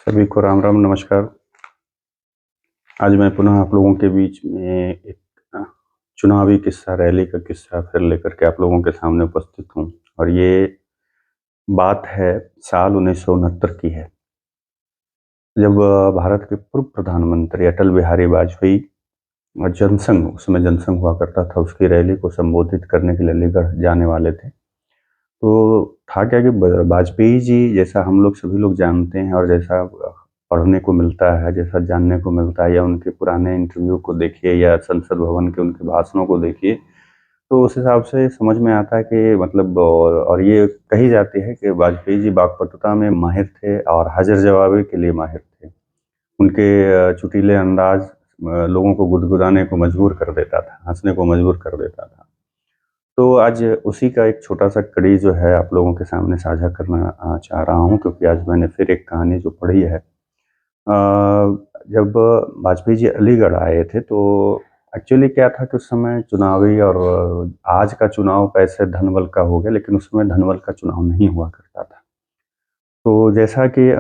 सभी को राम राम नमस्कार। आज मैं पुनः आप लोगों के बीच में एक अ, चुनावी किस्सा रैली का किस्सा फिर लेकर के आप लोगों के सामने उपस्थित हूँ। और ये बात है साल 1969 की है, जब भारत के पूर्व प्रधानमंत्री अटल बिहारी वाजपेयी और जनसंघ, उसमें जनसंघ हुआ करता था, उसकी रैली को संबोधित करने के लिए अलीगढ़ जाने वाले थे। तो था क्या कि वाजपेयी जी, जैसा हम लोग सभी लोग जानते हैं और जैसा पढ़ने को मिलता है, जैसा जानने को मिलता है, या उनके पुराने इंटरव्यू को देखिए या संसद भवन के उनके भाषणों को देखिए, तो उस हिसाब से समझ में आता है कि मतलब और ये कही जाती है कि वाजपेयी जी वाक्पटुता में माहिर थे और हाजिर जवाबी के लिए माहिर थे। उनके चुटीले अंदाज लोगों को गुदगुदाने को मजबूर कर देता था, हंसने को मजबूर कर देता था। तो आज उसी का एक छोटा-सा कड़ी जो है आप लोगों के सामने साझा करना चाह रहा हूँ, क्योंकि आज मैंने फिर एक कहानी जो पढ़ी है। जब वाजपेयी जी अलीगढ़ आए थे तो एक्चुअली क्या था कि उस समय चुनावी और आज का चुनाव कैसे धनबल का हो गया, लेकिन उसमें धनबल का चुनाव नहीं हुआ करता था। तो जैसा कि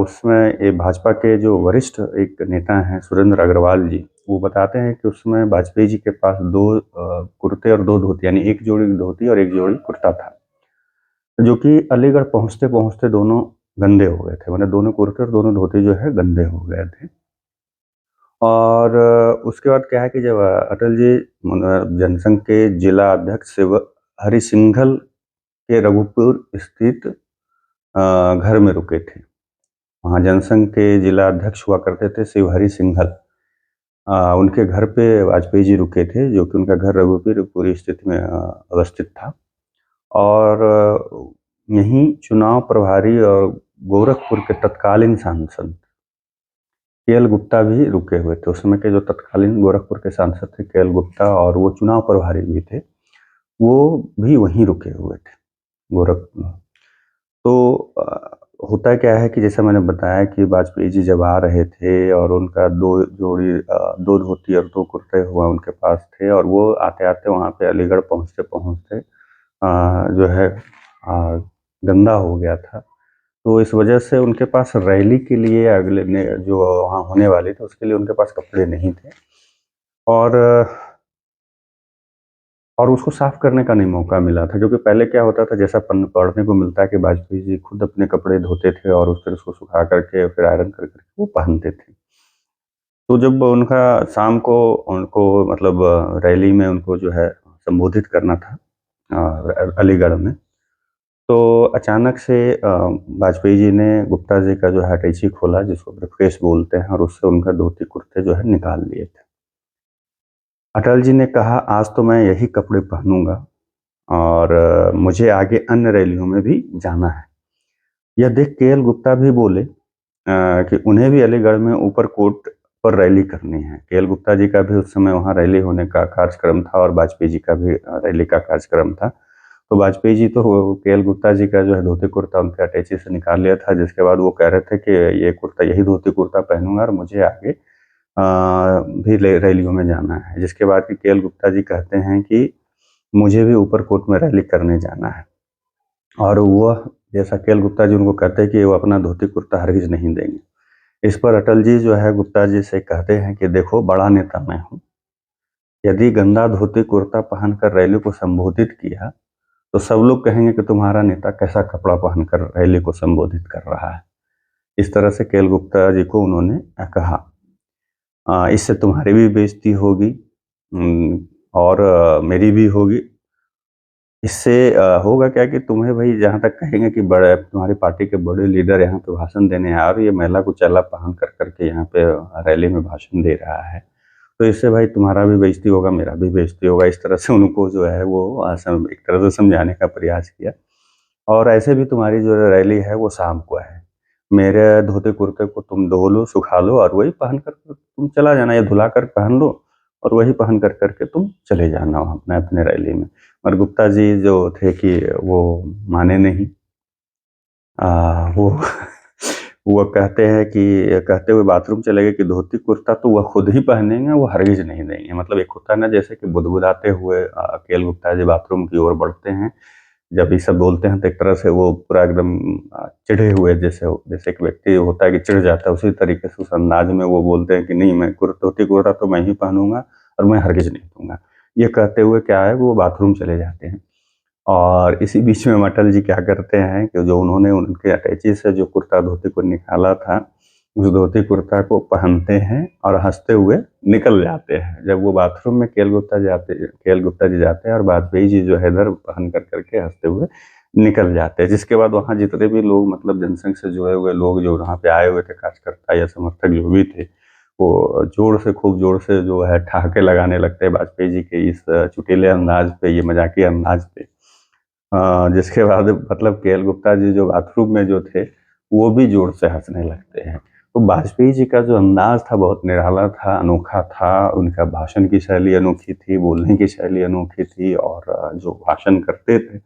उसमें ये भाजपा के जो वरिष्ठ एक नेता हैं सुरेंद्र अग्रवाल जी, वो बताते हैं कि उसमें वाजपेयी जी के पास 2 कुर्ते और 2 धोती, यानी 1 जोड़ी धोती और 1 जोड़ी कुर्ता था, जो कि अलीगढ़ पहुँचते-पहुँचते दोनों गंदे हो गए थे। मतलब दोनों कुर्ते और दोनों धोती जो है गंदे हो गए थे। और उसके बाद क्या है कि जब अटल जी जनसंघ के जिला अध्यक्ष शिव हरि सिंघल के रघुपुर स्थित घर में रुके थे। वहाँ जनसंघ के जिला अध्यक्ष हुआ करते थे शिवहरि सिंघल। उनके घर पे वाजपेयी जी रुके थे, जो कि उनका घर रघुपीरपुर स्थित में अवस्थित था। और यहीं चुनाव प्रभारी और गोरखपुर के तत्कालीन सांसद केएल गुप्ता भी रुके हुए थे। उस समय के जो तत्कालीन गोरखपुर के सांसद थे केएल गुप्ता, और वो चुनाव प्रभारी भी थे, वो भी वहीं रुके हुए थे गोरखपुर। तो होता क्या है कि जैसा मैंने बताया कि वाजपेयी जी जब आ रहे थे और उनका 2 जोड़ी 2 धोती और 2 कुर्ते हुआ उनके पास थे, और वो आते-आते वहाँ पे अलीगढ़ पहुँचते-पहुँचते जो है गंदा हो गया था। तो इस वजह से उनके पास रैली के लिए अगले ने जो वहाँ होने वाली थी, उसके लिए उनके पास कपड़े नहीं थे। और उसको साफ करने का नहीं मौका मिला था, क्योंकि पहले क्या होता था, जैसा पढ़ने को मिलता है कि वाजपेयी जी खुद अपने कपड़े धोते थे और फिर उसको सुखा करके फिर आयरन कर करके वो पहनते थे। तो जब उनका शाम को उनको मतलब रैली में उनको जो है संबोधित करना था अलीगढ़ में, तो अचानक से वाजपेयी जी ने गुप्ता जी का जो है अटैची खोला, जिसको ब्रीफकेस बोलते हैं, और उससे उनका धोती कुर्ते जो है निकाल लिए थे। अटल जी ने कहा, आज तो मैं यही कपड़े पहनूंगा और मुझे आगे अन्य रैलियों में भी जाना है। यह देख केएल गुप्ता भी बोले कि उन्हें भी अलीगढ़ में ऊपर कोट पर रैली करनी है। केएल गुप्ता जी का भी उस समय वहाँ रैली होने का कार्यक्रम था, और वाजपेयी जी का भी रैली का कार्यक्रम था। तो वाजपेयी जी तो केएल गुप्ता जी का जो है धोती कुर्ता उनके अटैची से निकाल लिया था, जिसके बाद वो कह रहे थे कि ये कुर्ता, यही धोती कुर्ता पहनूंगा और मुझे आगे भी रैलियों में जाना है। जिसके बाद कि केएल गुप्ता जी कहते हैं कि मुझे भी ऊपर कोट में रैली करने जाना है, और वह जैसा केएल गुप्ता जी उनको कहते हैं कि वो अपना धोती कुर्ता हरगिज नहीं देंगे। इस पर अटल जी जो है गुप्ता जी से कहते हैं कि देखो, बड़ा नेता मैं हूँ, यदि गंदा धोती कुर्ता पहनकर रैली को संबोधित किया तो सब लोग कहेंगे कि तुम्हारा नेता कैसा कपड़ा पहनकर रैली को संबोधित कर रहा है। इस तरह से केएल गुप्ता जी को उन्होंने कहा, इससे तुम्हारी भी बेइज्जती होगी और मेरी भी होगी। इससे होगा क्या कि तुम्हें भाई जहाँ तक कहेंगे कि बड़े तुम्हारी पार्टी के बड़े लीडर यहाँ पे भाषण देने आए और ये महिला कुचैला पहन कर के यहाँ पे रैली में भाषण दे रहा है, तो इससे भाई तुम्हारा भी बेइज्जती होगा, मेरा भी बेइज्जती होगा। इस तरह से उनको जो है वो एक तरह से समझाने का प्रयास किया। और ऐसे भी तुम्हारी जो रैली है वो शाम को है, मेरे धोते कुर्ते को तुम धो लो, सुखा लो और वही पहन कर तुम चला जाना, या धुला कर पहन लो और वही पहन कर करके तुम चले जाना अपने अपने रैली में। और गुप्ता जी जो थे कि वो माने नहीं। वो वो कहते हैं कि कहते हुए बाथरूम चले गए कि धोती कुर्ता तो वह खुद ही पहनेंगे, वो हरगिज नहीं देंगे। मतलब एक होता है ना, जैसे कि बुदबुदाते हुए केएल गुप्ता जी बाथरूम की ओर बढ़ते हैं, जब ये सब बोलते हैं तो एक तरह से वो पूरा एकदम चिढ़े हुए जैसे एक व्यक्ति होता है कि चिढ़ जाता है, उसी तरीके से उस अंदाज में वो बोलते हैं कि नहीं, मैं धोती कुर्ता तो मैं ही पहनूंगा और मैं हरगिज नहीं दूंगा। ये कहते हुए क्या है, वो बाथरूम चले जाते हैं। और इसी बीच में अटल जी क्या करते हैं कि जो उन्होंने उनके अटैची से जो कुर्ता धोती को निकाला था, उस धोती कुर्ता को पहनते हैं और हँसते हुए निकल जाते हैं। जब वो बाथरूम में केएल गुप्ता जी जाते हैं और वाजपेयी जी जो है इधर पहन करके हँसते हुए निकल जाते हैं। जिसके बाद वहाँ जितने भी लोग मतलब जनसंघ से जुड़े हुए लोग जो वहाँ पे आए हुए थे, कार्यकर्ता या समर्थक जो भी थे, वो खूब जोर से जो है ठहाके लगाने लगते हैं वाजपेयी जी के इस चुटीले अंदाज पे, ये मजाकिया अंदाज पे। जिसके बाद मतलब केएल गुप्ता जी जो बाथरूम में जो थे, वो भी जोर से हँसने लगते हैं। तो वाजपेयी जी का जो अंदाज था बहुत निराला था, अनोखा था। उनका भाषण की शैली अनोखी थी, बोलने की शैली अनोखी थी और जो भाषण करते थे,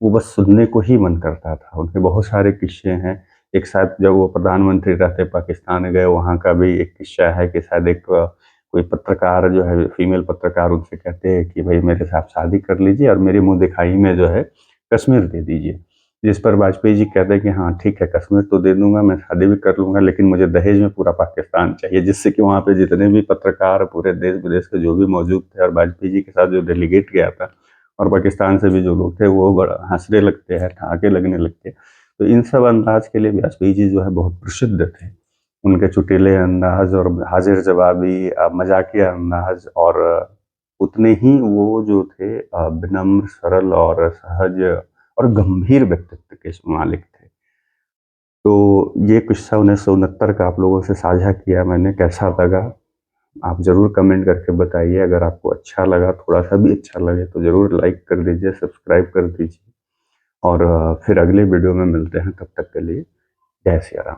वो बस सुनने को ही मन करता था। उनके बहुत सारे किस्से हैं। एक शायद जब वो प्रधानमंत्री रहते पाकिस्तान गए, वहाँ का भी एक किस्सा है कि शायद एक कोई पत्रकार जो है, फीमेल पत्रकार, उनसे कहते हैं कि भाई मेरे साथ शादी कर लीजिए और मेरी मुँह दिखाई में जो है कश्मीर दे दीजिए। जिस पर वाजपेयी जी कहते हैं कि हाँ ठीक है, कश्मीर तो दे दूंगा, मैं शादी भी कर लूंगा, लेकिन मुझे दहेज में पूरा पाकिस्तान चाहिए। जिससे कि वहाँ पे जितने भी पत्रकार पूरे देश विदेश के जो भी मौजूद थे, और वाजपेयी जी के साथ जो डेलीगेट गया था और पाकिस्तान से भी जो लोग थे, वो बड़ा हंसने लगते हैं, ठहाके लगने लगते। तो इन सब अंदाज के लिए वाजपेयी जी जो है बहुत प्रसिद्ध थे। उनके चुटीले अंदाज और हाजिर जवाबी मजाकिया अंदाज, और उतने ही वो जो थे विनम्र, सरल और सहज और गंभीर व्यक्तित्व के मालिक थे। तो ये किस्सा 1969 का आप लोगों से साझा किया मैंने। कैसा लगा आप ज़रूर कमेंट करके बताइए। अगर आपको अच्छा लगा, थोड़ा-सा भी अच्छा लगे, तो ज़रूर लाइक कर दीजिए, सब्सक्राइब कर दीजिए और फिर अगले वीडियो में मिलते हैं। तब तक के लिए जय सिया राम।